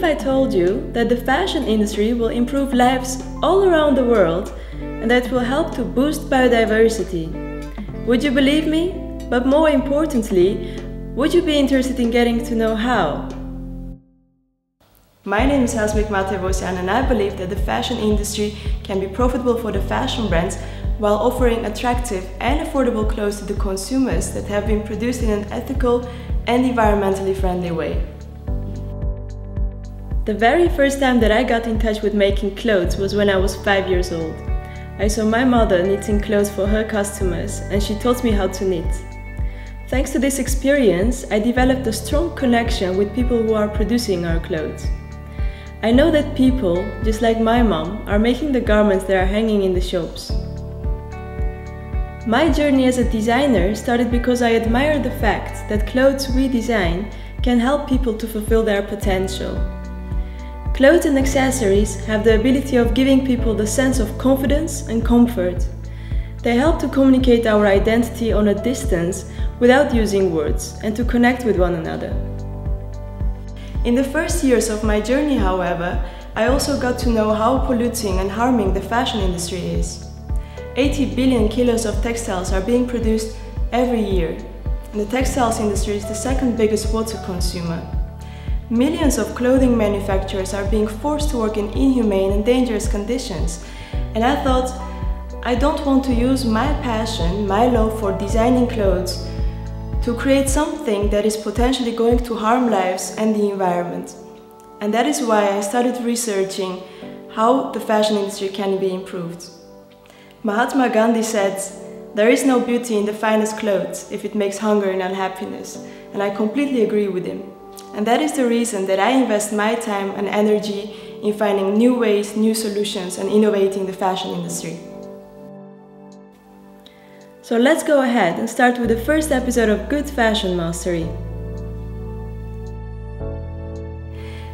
I told you that the fashion industry will improve lives all around the world and that it will help to boost biodiversity? Would you believe me? But more importantly, would you be interested in getting to know how? My name is Hasmik Matevosyan and I believe that the fashion industry can be profitable for the fashion brands while offering attractive and affordable clothes to the consumers that have been produced in an ethical and environmentally friendly way. The very first time that I got in touch with making clothes was when I was 5 years old. I saw my mother knitting clothes for her customers and she taught me how to knit. Thanks to this experience, I developed a strong connection with people who are producing our clothes. I know that people, just like my mom, are making the garments that are hanging in the shops. My journey as a designer started because I admire the fact that clothes we design can help people to fulfill their potential. Clothes and accessories have the ability of giving people the sense of confidence and comfort. They help to communicate our identity on a distance without using words and to connect with one another. In the first years of my journey, however, I also got to know how polluting and harming the fashion industry is. 80 billion kilos of textiles are being produced every year, and the textiles industry is the second biggest water consumer. Millions of clothing manufacturers are being forced to work in inhumane and dangerous conditions, and I thought, I don't want to use my passion, my love for designing clothes, to create something that is potentially going to harm lives and the environment. And that is why I started researching how the fashion industry can be improved. Mahatma Gandhi said, "There is no beauty in the finest clothes if it makes hunger and unhappiness," and I completely agree with him. And that is the reason that I invest my time and energy in finding new ways, new solutions, and innovating the fashion industry. So let's go ahead and start with the first episode of Good Fashion Mastery.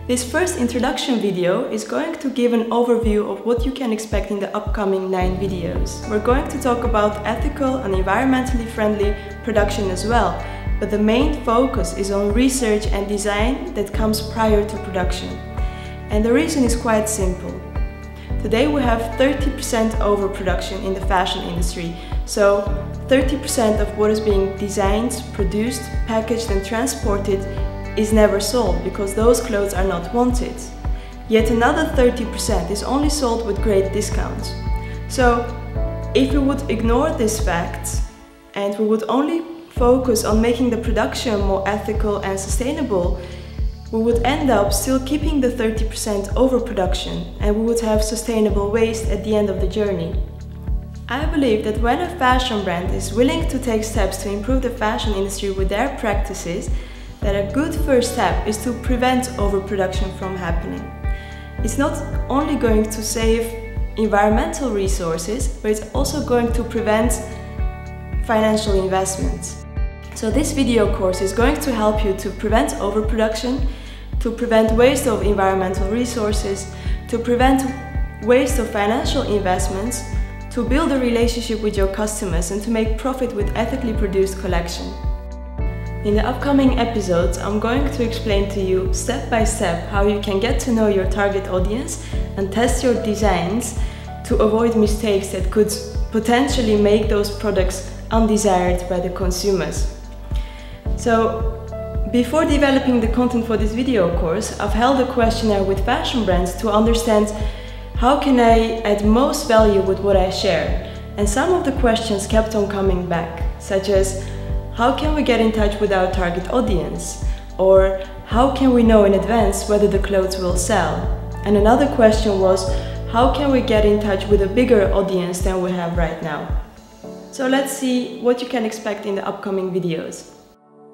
This first introduction video is going to give an overview of what you can expect in the upcoming 9 videos. We're going to talk about ethical and environmentally friendly production as well, but the main focus is on research and design that comes prior to production. And the reason is quite simple. Today we have 30% overproduction in the fashion industry, so 30% of what is being designed, produced, packaged and transported is never sold because those clothes are not wanted. Yet another 30% is only sold with great discounts. So if we would ignore this fact and we would only focus on making the production more ethical and sustainable, we would end up still keeping the 30% overproduction and we would have sustainable waste at the end of the journey. I believe that when a fashion brand is willing to take steps to improve the fashion industry with their practices, that a good first step is to prevent overproduction from happening. It's not only going to save environmental resources, but it's also going to prevent financial investments. So this video course is going to help you to prevent overproduction, to prevent waste of environmental resources, to prevent waste of financial investments, to build a relationship with your customers and to make profit with ethically produced collection. In the upcoming episodes, I'm going to explain to you step by step how you can get to know your target audience and test your designs to avoid mistakes that could potentially make those products undesired by the consumers. So, before developing the content for this video course, I've held a questionnaire with fashion brands to understand how can I add most value with what I share. And some of the questions kept on coming back, such as, how can we get in touch with our target audience? Or how can we know in advance whether the clothes will sell? And another question was, how can we get in touch with a bigger audience than we have right now? So let's see what you can expect in the upcoming videos.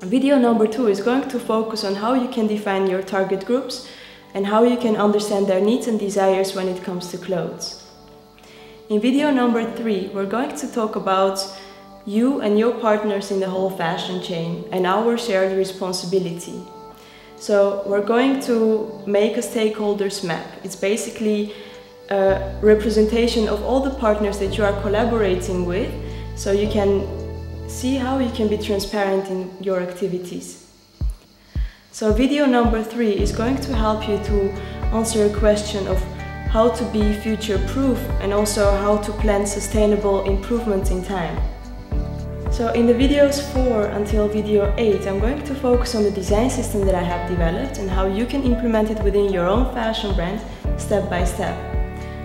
Video number 2 is going to focus on how you can define your target groups and how you can understand their needs and desires when it comes to clothes. In video number 3, we're going to talk about you and your partners in the whole fashion chain and our shared responsibility. So we're going to make a stakeholders map. It's basically a representation of all the partners that you are collaborating with, so you can see how you can be transparent in your activities. So video number 3 is going to help you to answer a question of how to be future-proof and also how to plan sustainable improvements in time. So in the videos 4 until video 8, I'm going to focus on the design system that I have developed and how you can implement it within your own fashion brand step by step.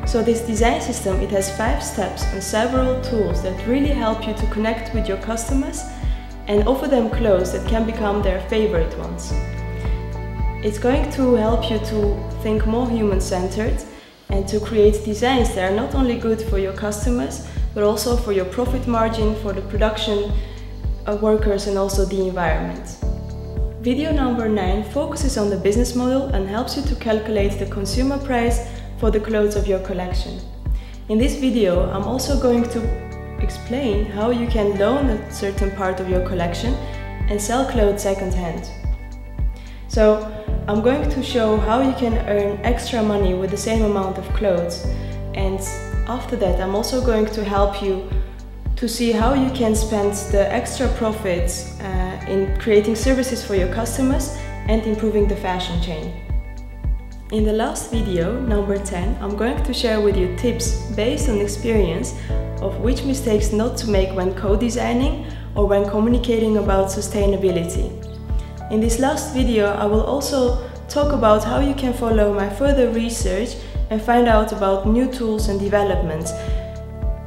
So this design system, it has 5 steps and several tools that really help you to connect with your customers and offer them clothes that can become their favorite ones. It's going to help you to think more human-centered and to create designs that are not only good for your customers, but also for your profit margin, for the production workers and also the environment. Video number 9 focuses on the business model and helps you to calculate the consumer price for the clothes of your collection. In this video, I'm also going to explain how you can loan a certain part of your collection and sell clothes second-hand. So, I'm going to show how you can earn extra money with the same amount of clothes, and after that I'm also going to help you to see how you can spend the extra profits in creating services for your customers and improving the fashion chain. In the last video, number 10, I'm going to share with you tips based on experience of which mistakes not to make when co-designing or when communicating about sustainability. In this last video, I will also talk about how you can follow my further research and find out about new tools and developments.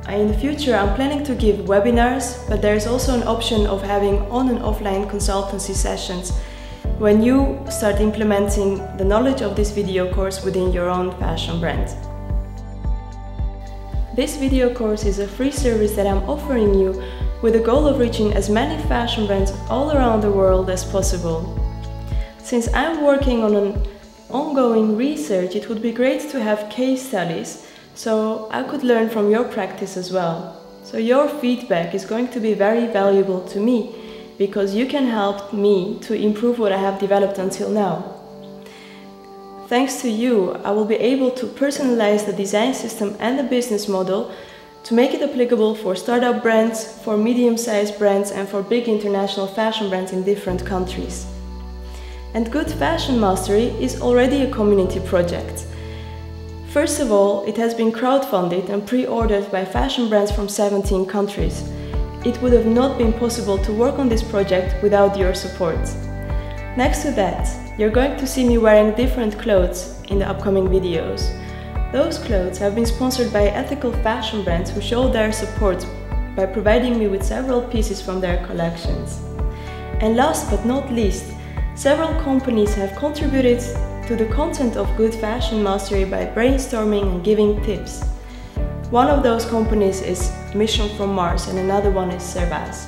In the future, I'm planning to give webinars, but there is also an option of having on and offline consultancy sessions when you start implementing the knowledge of this video course within your own fashion brand. This video course is a free service that I'm offering you with the goal of reaching as many fashion brands all around the world as possible. Since I'm working on an ongoing research, it would be great to have case studies so I could learn from your practice as well. So your feedback is going to be very valuable to me because you can help me to improve what I have developed until now. Thanks to you, I will be able to personalize the design system and the business model to make it applicable for startup brands, for medium-sized brands and for big international fashion brands in different countries. And Good Fashion Mastery is already a community project. First of all, it has been crowdfunded and pre-ordered by fashion brands from 17 countries. It would have not been possible to work on this project without your support. Next to that, you're going to see me wearing different clothes in the upcoming videos. Those clothes have been sponsored by ethical fashion brands who show their support by providing me with several pieces from their collections. And last but not least, several companies have contributed to the content of Good Fashion Mastery by brainstorming and giving tips. One of those companies is Mission from Mars and another one is Servaz.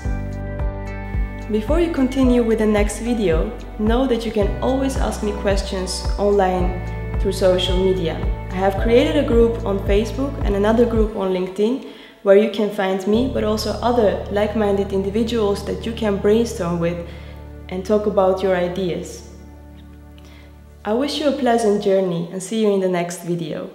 Before you continue with the next video, know that you can always ask me questions online through social media. I have created a group on Facebook and another group on LinkedIn where you can find me, but also other like-minded individuals that you can brainstorm with and talk about your ideas. I wish you a pleasant journey and see you in the next video.